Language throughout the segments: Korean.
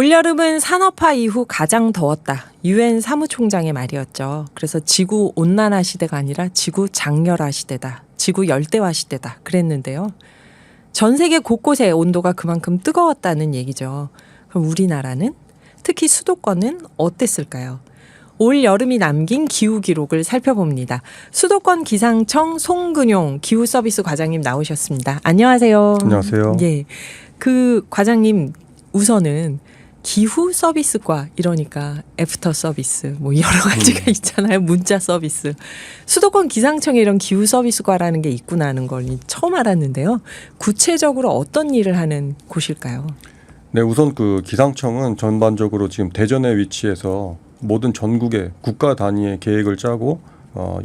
올여름은 산업화 이후 가장 더웠다. 유엔 사무총장의 말이었죠. 그래서 지구 온난화 시대가 아니라 지구 장렬화 시대다. 지구 열대화 시대다. 그랬는데요. 전 세계 곳곳에 온도가 그만큼 뜨거웠다는 얘기죠. 그럼 우리나라는? 특히 수도권은 어땠을까요? 올 여름이 남긴 기후 기록을 살펴봅니다. 수도권 기상청 송근용 기후 서비스 과장님 나오셨습니다. 안녕하세요. 안녕하세요. 예, 그 과장님 우선은 기후 서비스과 이러니까 애프터 서비스 뭐 여러 가지가 있잖아요. 문자 서비스. 수도권 기상청에 이런 기후 서비스과라는 게 있구나 하는 걸 처음 알았는데요. 구체적으로 어떤 일을 하는 곳일까요? 네, 우선 그 기상청은 전반적으로 지금 대전에 위치해서 모든 전국의 국가 단위의 계획을 짜고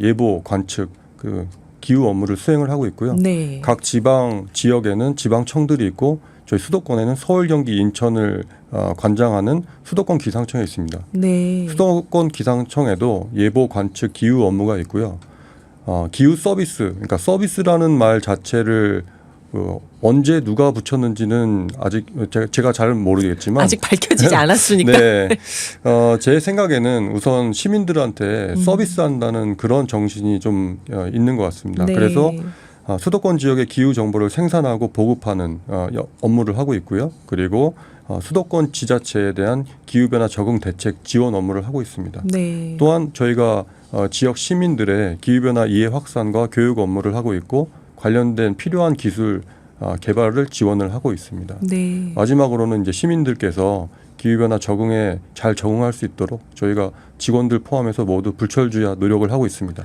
예보, 관측, 그 기후 업무를 수행을 하고 있고요. 네. 각 지방 지역에는 지방청들이 있고 저희 수도권에는 서울, 경기, 인천을 관장하는 수도권 기상청이 있습니다. 네. 수도권 기상청에도 예보, 관측, 기후 업무가 있고요. 기후 서비스, 그러니까 서비스라는 말 자체를 언제 누가 붙였는지는 아직 제가 잘 모르겠지만 아직 밝혀지지 않았으니까. 네, 제 생각에는 우선 시민들한테 서비스한다는 그런 정신이 좀 있는 것 같습니다. 네. 그래서 수도권 지역의 기후 정보를 생산하고 보급하는 업무를 하고 있고요. 그리고 수도권 지자체에 대한 기후변화 적응 대책 지원 업무를 하고 있습니다. 네. 또한 저희가 지역 시민들의 기후변화 이해 확산과 교육 업무를 하고 있고 관련된 필요한 기술 개발을 지원을 하고 있습니다. 네. 마지막으로는 이제 시민들께서 기후변화 적응에 잘 적응할 수 있도록 저희가 직원들 포함해서 모두 불철주야 노력을 하고 있습니다.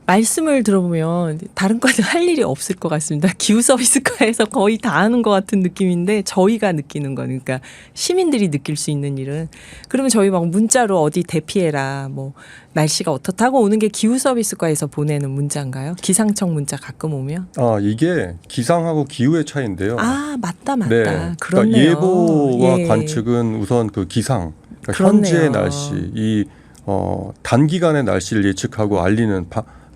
말씀을 들어보면 다른 과는 할 일이 없을 것 같습니다. 기후 서비스과에서 거의 다 하는 것 같은 느낌인데 저희가 느끼는 거니까 시민들이 느낄 수 있는 일은 그러면 저희 막 문자로 어디 대피해라 뭐 날씨가 어떻다고 오는 게 기후 서비스과에서 보내는 문자인가요? 기상청 문자 가끔 오면? 이게 기상하고 기후의 차이인데요. 아 맞다. 네, 그렇네요. 그러니까 예보와 예. 관측은 우선 그 기상, 그러니까 그렇네요. 현재의 날씨, 이 단기간의 날씨를 예측하고 알리는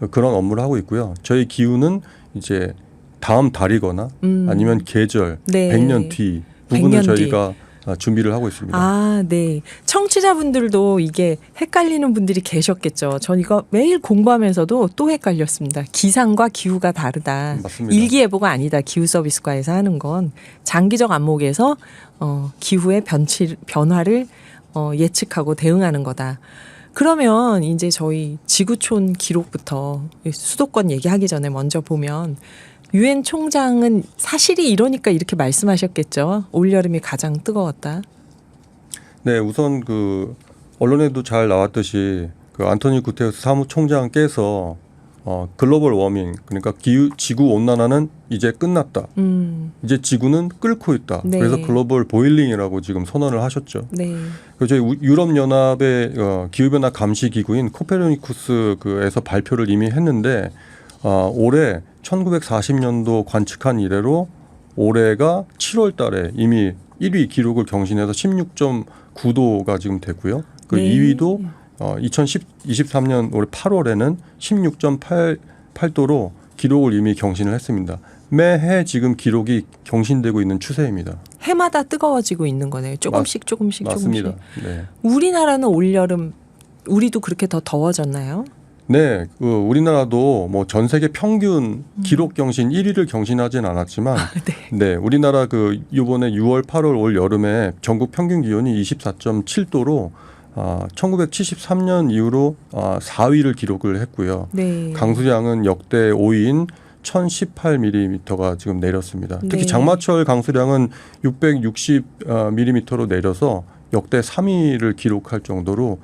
그런 업무를 하고 있고요. 저희 기후는 이제 다음 달이거나 아니면 계절, 네. 100년 뒤 부분을 100년 저희가 준비를 하고 있습니다. 아, 네. 청취자분들도 이게 헷갈리는 분들이 계셨겠죠. 전 이거 매일 공부하면서도 또 헷갈렸습니다. 기상과 기후가 다르다. 맞습니다. 일기예보가 아니다. 기후 서비스과에서 하는 건 장기적 안목에서 기후의 변화를 예측하고 대응하는 거다. 그러면 이제 저희 지구촌 기록부터 수도권 얘기하기 전에 먼저 보면 유엔 총장은 사실이 이러니까 이렇게 말씀하셨겠죠. 올여름이 가장 뜨거웠다. 네, 우선 그 언론에도 잘 나왔듯이 그 안토니 구테르스 사무총장께서 글로벌 워밍, 그러니까 지구 온난화는 이제 끝났다. 이제 지구는 끓고 있다. 네. 그래서 글로벌 보일링이라고 지금 선언을 하셨죠. 네. 그리고 저희 유럽 연합의 기후변화 감시 기구인 코페르니쿠스에서 발표를 이미 했는데 올해 1940년도 관측한 이래로 올해가 7월 달에 이미 1위 기록을 경신해서 16.9도가 지금 됐고요. 그 네. 2위도 2023년 올해 8월에는 16.8도로 기록을 이미 경신을 했습니다. 매해 지금 기록이 경신되고 있는 추세입니다. 해마다 뜨거워지고 있는 거네요. 조금씩. 맞습니다. 네. 우리나라는 올여름 우리도 그렇게 더 더워졌나요? 네, 우리나라도 뭐 전 세계 평균 기록 경신 1위를 경신하진 않았지만, 네, 우리나라 이번에 6월, 8월 올 여름에 전국 평균 기온이 24.7도로 1973년 이후로 4위를 기록을 했고요. 네. 강수량은 역대 5위인 1018mm가 지금 내렸습니다. 특히 네. 장마철 강수량은 660mm로 내려서 역대 3위를 기록할 정도로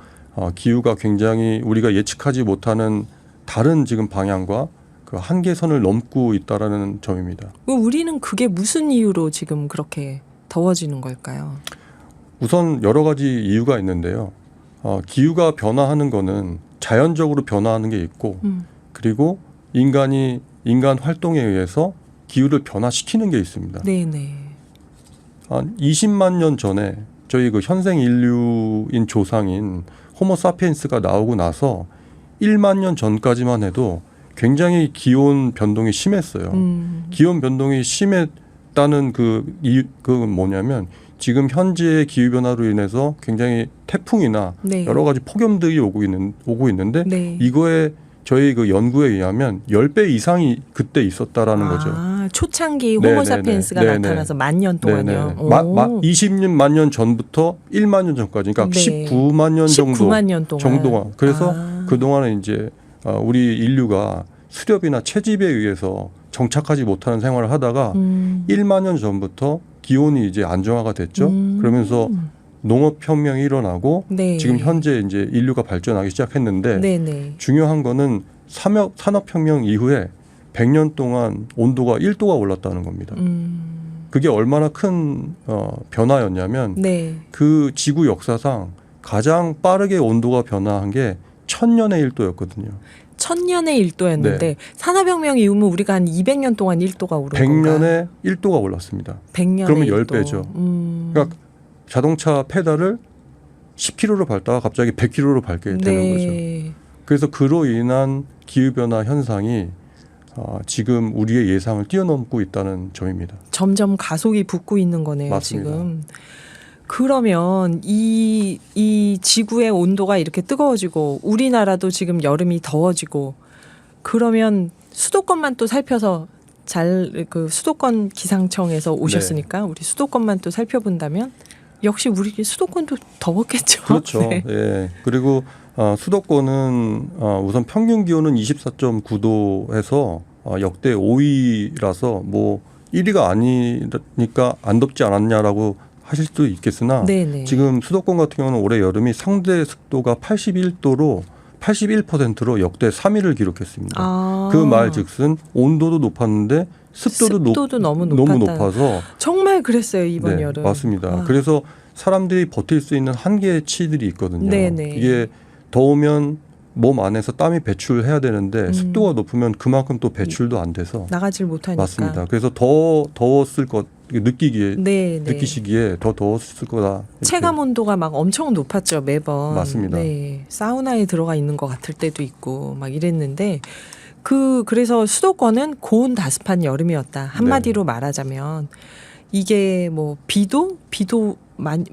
기후가 굉장히 우리가 예측하지 못하는 다른 지금 방향과 그 한계선을 넘고 있다라는 점입니다. 우리는 그게 무슨 이유로 지금 그렇게 더워지는 걸까요? 우선 여러 가지 이유가 있는데요. 기후가 변화하는 거는 자연적으로 변화하는 게 있고 그리고 인간 활동에 의해서 기후를 변화시키는 게 있습니다. 네네. 한 20만 년 전에 저희 그 현생 인류인 조상인 호모사피엔스가 나오고 나서 1만 년 전까지만 해도 굉장히 기온 변동이 심했어요. 기온 변동이 심했다는 그건 뭐냐면 지금 현재의 기후 변화로 인해서 굉장히 태풍이나 네. 여러 가지 폭염들이 오고 있는데 네. 이거에 저희 그 연구에 의하면 10배 이상이 그때 있었다라는 거죠. 초창기 네네네. 호모사피엔스가 네네. 나타나서 10,000년 동안요. 20만 년 전부터 1만 년 전까지, 그러니까 네. 19만 년 19만 년 동안. 정도가. 그래서 그 동안에 이제 우리 인류가 수렵이나 채집에 의해서 정착하지 못하는 생활을 하다가 1만 년 전부터 기온이 이제 안정화가 됐죠. 그러면서 농업혁명이 일어나고 네. 지금 현재 이제 인류가 발전하기 시작했는데 네네. 중요한 거는 산업혁명 이후에 100년 동안 온도가 1도가 올랐다는 겁니다. 그게 얼마나 큰 변화였냐면 네. 그 지구 역사상 가장 빠르게 온도가 변화한 게 1000년의 1도였거든요. 1000년의 1도였는데 네. 산업혁명 이후면 우리가 한 200년 동안 1도가 오른 건가? 100년에 1도가 올랐습니다. 100년에 그러면 1도. 10배죠. 그러니까 자동차 페달을 10km로 밟다가 갑자기 100km로 밟게 되는 거죠. 그래서 그로 인한 기후변화 현상이 지금 우리의 예상을 뛰어넘고 있다는 점입니다. 점점 가속이 붙고 있는 거네요. 맞습니다. 지금. 그러면 이 지구의 온도가 이렇게 뜨거워지고 우리나라도 지금 여름이 더워지고 그러면 수도권만 또 살펴서 그 수도권 기상청에서 오셨으니까 우리 수도권만 또 살펴본다면 역시 우리 수도권도 더웠겠죠. 그렇죠. 네. 예. 그리고 수도권은 우선 평균 기온은 24.9도에서 역대 5위라서 뭐 1위가 아니니까 안 덥지 않았냐라고 하실 수도 있겠으나 네네. 지금 수도권 같은 경우는 올해 여름이 상대 습도가 81%로 역대 3위를 기록했습니다. 그 말즉슨 온도도 높았는데 습도도 너무 높아서 정말 그랬어요 이번 네, 여름. 맞습니다. 그래서 사람들이 버틸 수 있는 한계치들이 있거든요. 네네. 이게 더우면 몸 안에서 땀이 배출해야 되는데 습도가 높으면 그만큼 또 배출도 안 돼서 나가질 못하니까. 맞습니다. 그래서 더 더웠을 것 네. 느끼시기에 더 더웠을 거다. 이렇게. 체감 온도가 막 엄청 높았죠 매번. 맞습니다. 네, 사우나에 들어가 있는 것 같을 때도 있고 막 이랬는데 그래서 수도권은 고온다습한 여름이었다. 한마디로 말하자면 이게 뭐 비도 많이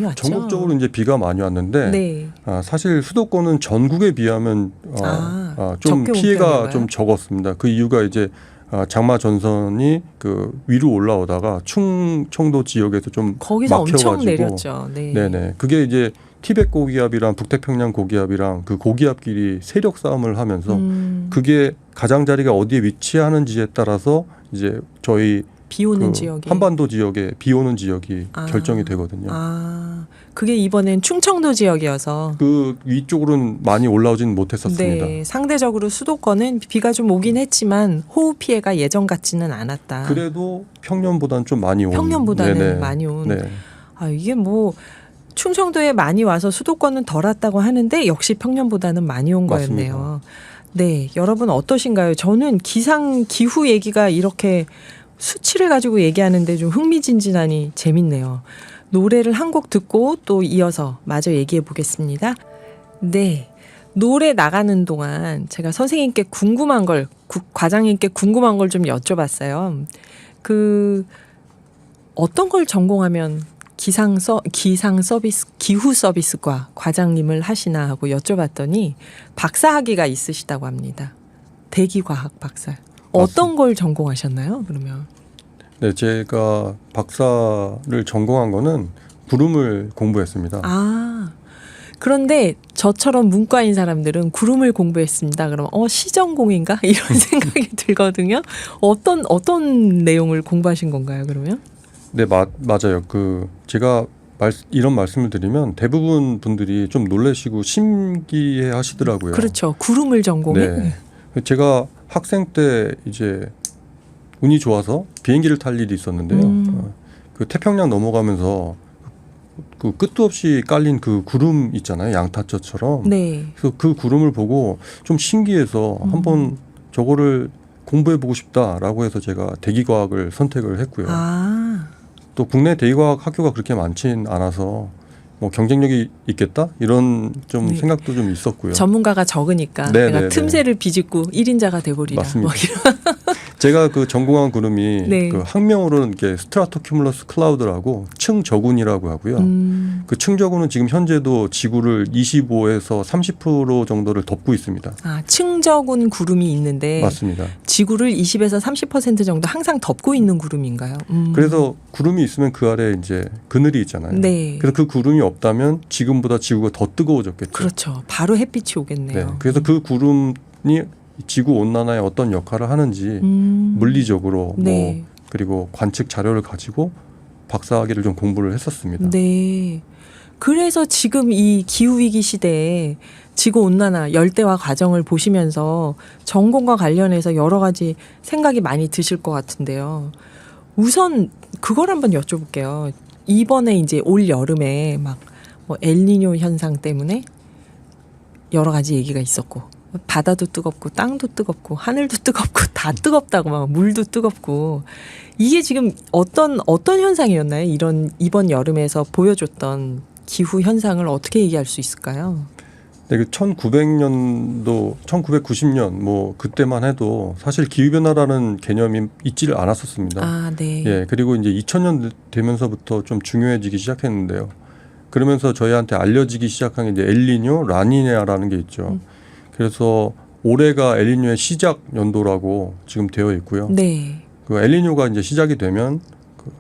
왔죠. 전국적으로 이제 비가 많이 왔는데 네. 사실 수도권은 전국에 비하면 좀 적게 온 피해가 편인가요? 좀 적었습니다. 그 이유가 이제 장마 전선이 그 위로 올라오다가 충청도 지역에서 좀 거기서 막혀가지고 엄청 내렸죠. 네. 네네. 그게 이제 티벳 고기압이랑 북태평양 고기압이랑 그 고기압끼리 세력 싸움을 하면서 그게 가장자리가 어디에 위치하는지에 따라서 이제 저희 비 오는 지역이 한반도 지역에 비 오는 지역이 결정이 되거든요. 그게 이번엔 충청도 지역이어서 그 위쪽으로는 많이 올라오진 못했었습니다. 네, 상대적으로 수도권은 비가 좀 오긴 했지만 호우 피해가 예전 같지는 않았다. 그래도 평년보다는 좀 많이 온. 평년보다는 네네. 많이 온. 네. 이게 뭐 충청도에 많이 와서 수도권은 덜 왔다고 하는데 역시 평년보다는 많이 온 맞습니다. 거였네요. 네, 여러분 어떠신가요? 저는 기후 얘기가 이렇게 수치를 가지고 얘기하는데 좀 흥미진진하니 재밌네요. 노래를 한 곡 듣고 또 이어서 마저 얘기해 보겠습니다. 네. 노래 나가는 동안 제가 선생님께 궁금한 걸, 과장님께 궁금한 걸 좀 여쭤봤어요. 어떤 걸 전공하면 기후 서비스과 과장님을 하시나 하고 여쭤봤더니 박사학위가 있으시다고 합니다. 대기과학 박사. 어떤 걸 전공하셨나요? 그러면? 네, 제가 박사를 전공한 거는 구름을 공부했습니다. 그런데 저처럼 문과인 사람들은 구름을 공부했습니다. 그러면 시전공인가 이런 생각이 들거든요. 어떤 내용을 공부하신 건가요? 그러면? 네, 맞아요. 제가 이런 말씀을 드리면 대부분 분들이 좀 놀라시고 신기해 하시더라고요. 그렇죠. 구름을 전공해. 네. 제가 학생 때 이제 운이 좋아서 비행기를 탈 일이 있었는데요. 그 태평양 넘어가면서 그 끝도 없이 깔린 그 구름 있잖아요. 양타처럼. 네. 그래서 그 구름을 보고 좀 신기해서 한번 저거를 공부해보고 싶다라고 해서 제가 대기과학을 선택을 했고요. 또 국내 대기과학 학교가 그렇게 많진 않아서 뭐 경쟁력이 있겠다 이런 좀 생각도 좀 있었고요. 전문가가 적으니까 내가 틈새를 비집고 1인자가 돼버리라. 맞습니다. 제가 그 전공한 구름이 네. 그 학명으로는 이게 스트라토큐뮬러스 클라우드라고 층저군이라고 하고요. 그 층저군은 지금 현재도 지구를 25에서 30% 정도를 덮고 있습니다. 아, 층저군 구름이 있는데 맞습니다. 지구를 20에서 30% 정도 항상 덮고 있는 구름인가요? 그래서 구름이 있으면 그 아래 이제 그늘이 있잖아요. 네. 그래서 그 구름이 없다면 지금보다 지구가 더 뜨거워졌겠죠. 그렇죠. 바로 햇빛이 오겠네요. 네. 그래서 그 구름이 지구 온난화에 어떤 역할을 하는지 물리적으로 네. 뭐 그리고 관측 자료를 가지고 박사학위를 좀 공부를 했었습니다. 네. 그래서 지금 이 기후위기 시대에 지구온난화, 열대화 과정을 보시면서 전공과 관련해서 여러 가지 생각이 많이 드실 것 같은데요. 우선 그걸 한번 여쭤볼게요. 이번에 이제 올 여름에 막 뭐 엘니뇨 현상 때문에 여러 가지 얘기가 있었고 바다도 뜨겁고 땅도 뜨겁고 하늘도 뜨겁고 다 뜨겁다고 막 물도 뜨겁고 이게 지금 어떤 현상이었나요? 이번 여름에서 보여줬던 기후 현상을 어떻게 얘기할 수 있을까요? 네, 그 1900년도, 1990년 뭐 그때만 해도 사실 기후 변화라는 개념이 있지를 않았었습니다. 아, 네. 예, 그리고 이제 2000년 되면서부터 좀 중요해지기 시작했는데요. 그러면서 저희한테 알려지기 시작한 게 이제 엘니뇨, 라니냐라는 게 있죠. 그래서 올해가 엘니뇨의 시작 연도라고 지금 되어 있고요. 네. 그 엘니뇨가 이제 시작이 되면 그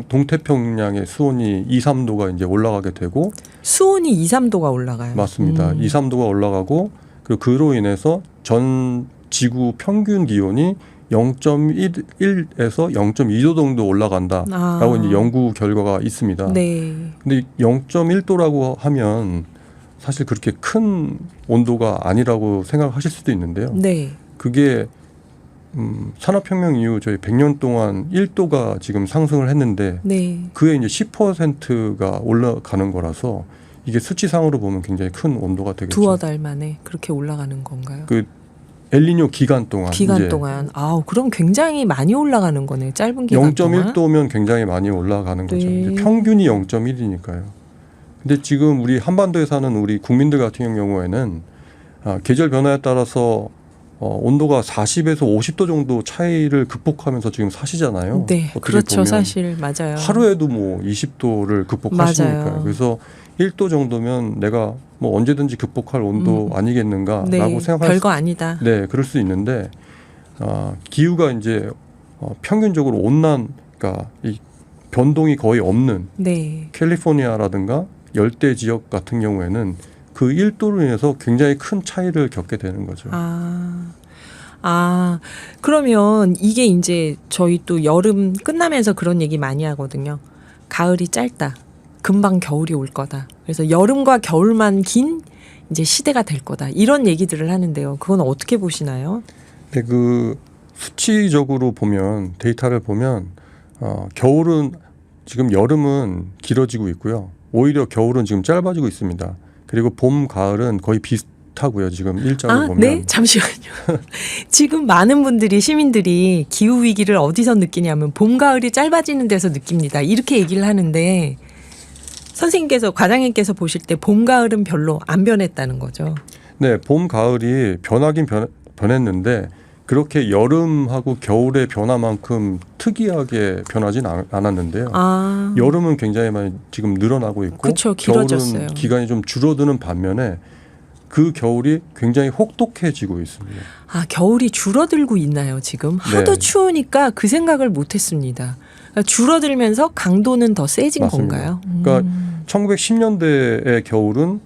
동태평양의 수온이 2, 3도가 이제 올라가게 되고 수온이 2, 3도가 올라가요. 맞습니다. 2, 3도가 올라가고 그리고 그로 인해서 전 지구 평균 기온이 0.1에서 0.2도 정도 올라간다라고 이제 연구 결과가 있습니다. 네. 근데 0.1도라고 하면 사실 그렇게 큰 온도가 아니라고 생각하실 수도 있는데요. 네. 그게 산업혁명 이후 저희 100년 동안 1도가 지금 상승을 했는데 네. 그에 이제 10%가 올라가는 거라서 이게 수치상으로 보면 굉장히 큰 온도가 되겠죠. 두어 달 만에 그렇게 올라가는 건가요? 그 엘니뇨 기간 동안. 기간 동안. 아우, 그럼 굉장히 많이 올라가는 거네요. 짧은 기간 동안. 0.1도면 굉장히 많이 올라가는 거죠. 네. 이제 평균이 0.1이니까요. 근데 지금 우리 한반도에 사는 우리 국민들 같은 경우에는 계절 변화에 따라서 온도가 40에서 50도 정도 차이를 극복하면서 지금 사시잖아요. 네, 그렇죠. 사실 맞아요. 하루에도 뭐 20도를 극복하시니까요. 맞아요. 그래서 1도 정도면 내가 뭐 언제든지 극복할 온도 아니겠는가라고 네, 생각할 별거 아니다. 네, 그럴 수 있는데 기후가 이제 평균적으로 그러니까 이 변동이 거의 없는 네. 캘리포니아라든가 열대 지역 같은 경우에는 그 1도로 인해서 굉장히 큰 차이를 겪게 되는 거죠. 그러면 이게 이제 저희 또 여름 끝나면서 그런 얘기 많이 하거든요. 가을이 짧다. 금방 겨울이 올 거다. 그래서 여름과 겨울만 긴 이제 시대가 될 거다. 이런 얘기들을 하는데요. 그건 어떻게 보시나요? 네, 그 수치적으로 보면 데이터를 보면 겨울은 지금 여름은 길어지고 있고요. 오히려 겨울은 지금 짧아지고 있습니다. 그리고 봄, 가을은 거의 비슷하고요. 지금 일정을 보면. 네, 잠시만요. 지금 많은 분들이 시민들이 기후 위기를 어디서 느끼냐면 봄, 가을이 짧아지는 데서 느낍니다. 이렇게 얘기를 하는데 선생님께서 과장님께서 보실 때 봄, 가을은 별로 안 변했다는 거죠. 네, 봄, 가을이 변하긴 변했는데 그렇게 여름하고 겨울의 변화만큼 특이하게 변하진 않았는데요. 여름은 굉장히 많이 지금 늘어나고 있고 그쵸, 길어졌어요. 겨울은 기간이 좀 줄어드는 반면에 그 겨울이 굉장히 혹독해지고 있습니다. 겨울이 줄어들고 있나요, 지금? 하도 네. 추우니까 그 생각을 못 했습니다. 그러니까 줄어들면서 강도는 더 세진 맞습니다. 건가요? 그러니까 1910년대의 겨울은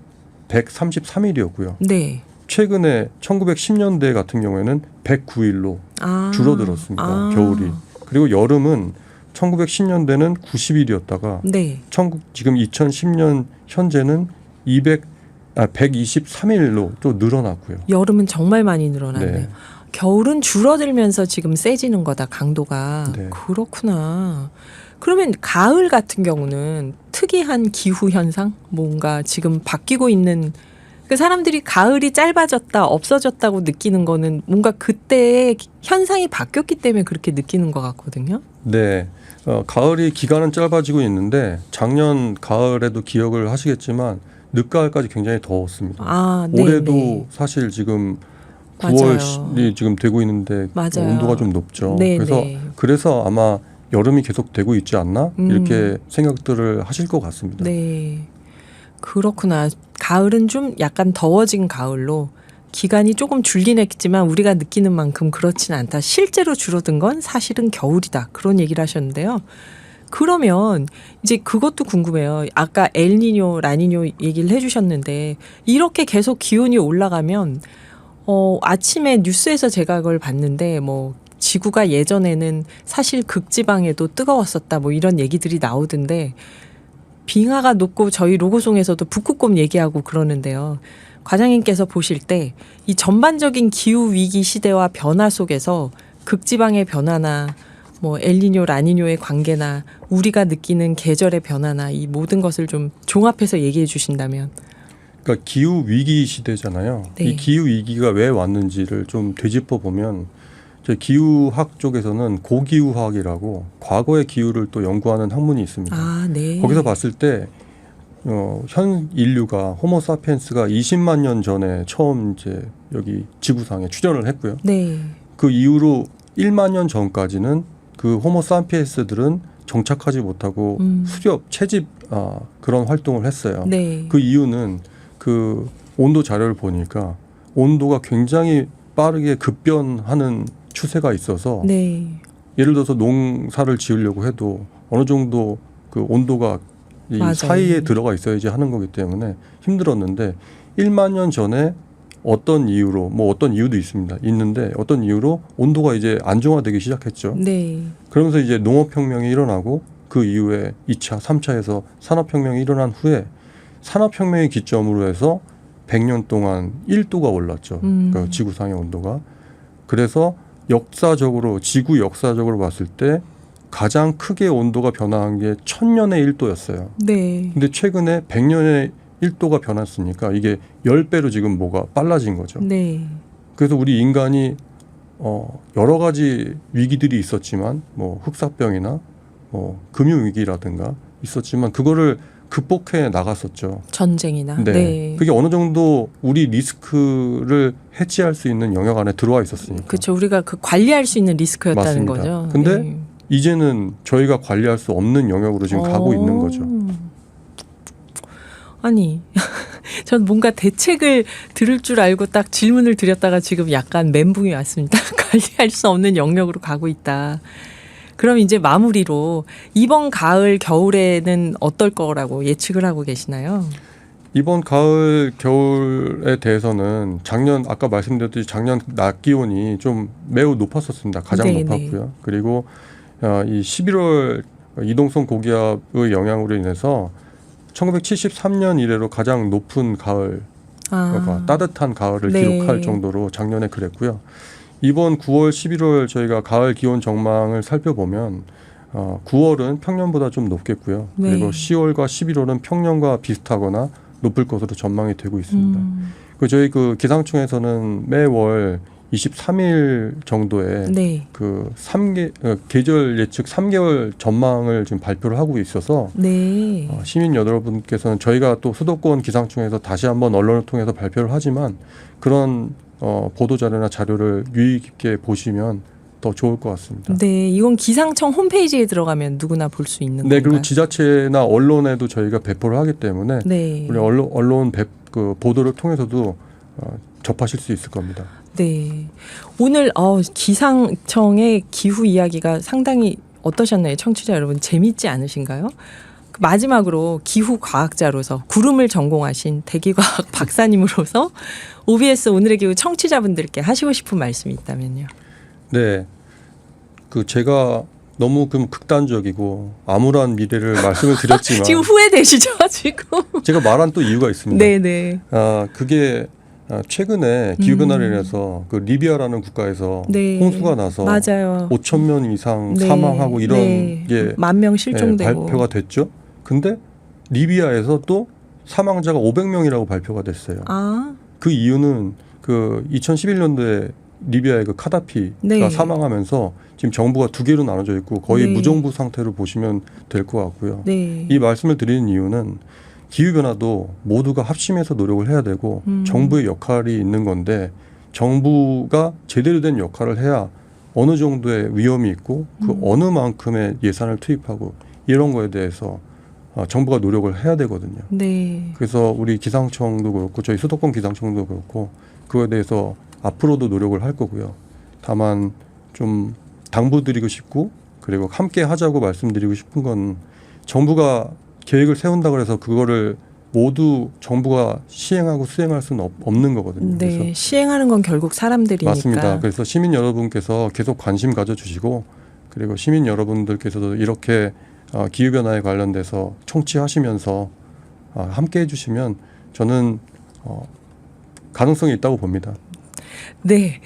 133일이었고요. 네. 최근에 1910년대 같은 경우에는 109일로 줄어들었습니다. 겨울이. 그리고 여름은 1910년대는 90일이었다가 네. 지금 2010년 현재는 123일로 또 늘어났고요. 여름은 정말 많이 늘어났네요. 네. 겨울은 줄어들면서 지금 세지는 거다, 강도가. 네. 그렇구나. 그러면 가을 같은 경우는 특이한 기후 현상? 뭔가 지금 바뀌고 있는 그 사람들이 가을이 짧아졌다, 없어졌다고 느끼는 거는 뭔가 그때의 현상이 바뀌었기 때문에 그렇게 느끼는 것 같거든요. 네. 가을이 기간은 짧아지고 있는데 작년 가을에도 기억을 하시겠지만 늦가을까지 굉장히 더웠습니다. 네, 올해도 네. 사실 지금 맞아요. 9월이 지금 되고 있는데 맞아요. 온도가 좀 높죠. 네, 그래서 네. 그래서 아마 여름이 계속 되고 있지 않나 이렇게 생각들을 하실 것 같습니다. 네. 그렇구나. 가을은 좀 약간 더워진 가을로 기간이 조금 줄긴 했지만 우리가 느끼는 만큼 그렇진 않다. 실제로 줄어든 건 사실은 겨울이다. 그런 얘기를 하셨는데요. 그러면 이제 그것도 궁금해요. 아까 엘니뇨, 라니뇨 얘기를 해주셨는데 이렇게 계속 기온이 올라가면 아침에 뉴스에서 제가 그걸 봤는데 뭐 지구가 예전에는 사실 극지방에도 뜨거웠었다 뭐 이런 얘기들이 나오던데 빙하가 녹고 저희 로고송에서도 북극곰 얘기하고 그러는데요. 과장님께서 보실 때 이 전반적인 기후 위기 시대와 변화 속에서 극지방의 변화나 뭐 엘니뇨, 라니뇨의 관계나 우리가 느끼는 계절의 변화나 이 모든 것을 좀 종합해서 얘기해 주신다면. 그러니까 기후 위기 시대잖아요. 네. 이 기후 위기가 왜 왔는지를 좀 되짚어 보면 기후학 쪽에서는 고기후학이라고 과거의 기후를 또 연구하는 학문이 있습니다. 아, 네. 거기서 봤을 때 현 인류가 호모사피엔스가 20만 년 전에 처음 이제 여기 지구상에 출현을 했고요. 네. 그 이후로 1만 년 전까지는 그 호모사피엔스들은 정착하지 못하고 수렵, 채집 그런 활동을 했어요. 네. 그 이유는 그 온도 자료를 보니까 온도가 굉장히 빠르게 급변하는 추세가 있어서 네. 예를 들어서 농사를 지으려고 해도 어느 정도 그 온도가 이 맞아요. 사이에 들어가 있어야지 하는 거기 때문에 힘들었는데 1만 년 전에 어떤 이유로 뭐 어떤 이유도 있습니다. 있는데 어떤 이유로 온도가 이제 안정화되기 시작했죠. 네. 그러면서 이제 농업혁명이 일어나고 그 이후에 2차, 3차에서 산업혁명이 일어난 후에 산업혁명의 기점으로 해서 100년 동안 1도가 올랐죠. 그러니까 지구상의 온도가. 그래서 역사적으로 지구 역사적으로 봤을 때 가장 크게 온도가 변화한 게 1000년의 1도였어요. 네. 근데 최근에 100년의 1도가 변했으니까 이게 10배로 지금 뭐가 빨라진 거죠. 네. 그래서 우리 인간이 여러 가지 위기들이 있었지만 뭐 흑사병이나 뭐 금융 위기라든가 있었지만 그거를 극복해 나갔었죠. 전쟁이나. 네. 네. 그게 어느 정도 우리 리스크를 해치할 수 있는 영역 안에 들어와 있었으니까. 그렇죠. 우리가 그 관리할 수 있는 리스크였다는 맞습니다. 거죠. 근데 네. 이제는 저희가 관리할 수 없는 영역으로 지금 가고 있는 거죠. 아니, 전 뭔가 대책을 들을 줄 알고 딱 질문을 드렸다가 지금 약간 멘붕이 왔습니다. 관리할 수 없는 영역으로 가고 있다. 그럼 이제 마무리로 이번 가을, 겨울에는 어떨 거라고 예측을 하고 계시나요? 이번 가을, 겨울에 대해서는 작년 아까 말씀드렸듯이 작년 낮 기온이 좀 매우 높았었습니다. 가장 네네. 높았고요. 그리고 이 11월 이동성 고기압의 영향으로 인해서 1973년 이래로 가장 높은 가을, 그러니까 따뜻한 가을을 네. 기록할 정도로 작년에 그랬고요. 이번 9월, 11월 저희가 가을 기온 전망을 살펴보면 9월은 평년보다 좀 높겠고요. 네. 그리고 10월과 11월은 평년과 비슷하거나 높을 것으로 전망이 되고 있습니다. 그 저희 그 기상청에서는 매월 23일 정도에 네. 그 계절 예측 3개월 전망을 지금 발표를 하고 있어서 네. 시민 여러분께서는 저희가 또 수도권 기상청에서 다시 한번 언론을 통해서 발표를 하지만 그런 보도 자료나 자료를 유의 깊게 보시면 더 좋을 것 같습니다. 네, 이건 기상청 홈페이지에 들어가면 누구나 볼 수 있는 네, 건가요? 그리고 지자체나 언론에도 저희가 배포를 하기 때문에 네. 우리 언론 그 보도를 통해서도 접하실 수 있을 겁니다. 네. 오늘 기상청의 기후 이야기가 상당히 어떠셨나요? 청취자 여러분 재밌지 않으신가요? 마지막으로 기후 과학자로서 구름을 전공하신 대기과학 박사님으로서 OBS 오늘의 기후 청취자분들께 하시고 싶은 말씀이 있다면요. 네, 그 제가 너무 극단적이고 암울한 미래를 말씀을 드렸지만 지금 후회되시죠, 지금? 제가 말한 또 이유가 있습니다. 네네. 그게 최근에 기후변화로 인해서 그 리비아라는 국가에서 네. 홍수가 나서 맞아요. 5천 명 이상 네. 사망하고 이런 네. 게 10,000명 실종되고. 발표가 됐죠. 근데 리비아에서 또 사망자가 500명이라고 발표가 됐어요. 아, 그 이유는 그 2011년도에 리비아의 그 카다피가 네. 사망하면서 지금 정부가 두 개로 나눠져 있고 거의 네. 무정부 상태로 보시면 될 것 같고요. 네. 이 말씀을 드리는 이유는 기후변화도 모두가 합심해서 노력을 해야 되고 정부의 역할이 있는 건데 정부가 제대로 된 역할을 해야 어느 정도의 위험이 있고 그 어느 만큼의 예산을 투입하고 이런 거에 대해서 정부가 노력을 해야 되거든요. 네. 그래서 우리 기상청도 그렇고 저희 수도권 기상청도 그렇고 그거에 대해서 앞으로도 노력을 할 거고요. 다만 좀 당부드리고 싶고 그리고 함께 하자고 말씀드리고 싶은 건 정부가 계획을 세운다고 해서 그거를 모두 정부가 시행하고 수행할 수는 없는 거거든요. 네. 그래서 시행하는 건 결국 사람들이니까. 맞습니다. 그래서 시민 여러분께서 계속 관심 가져주시고 그리고 시민 여러분들께서도 이렇게 기후변화에 관련돼서 청취하시면서 함께 해주시면 저는 가능성이 있다고 봅니다. 네.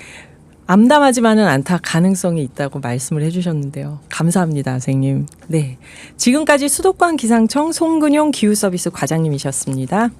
암담하지만은 않다 가능성이 있다고 말씀을 해주셨는데요. 감사합니다, 선생님. 네. 지금까지 수도권 기상청 송근용 기후서비스 과장님이셨습니다.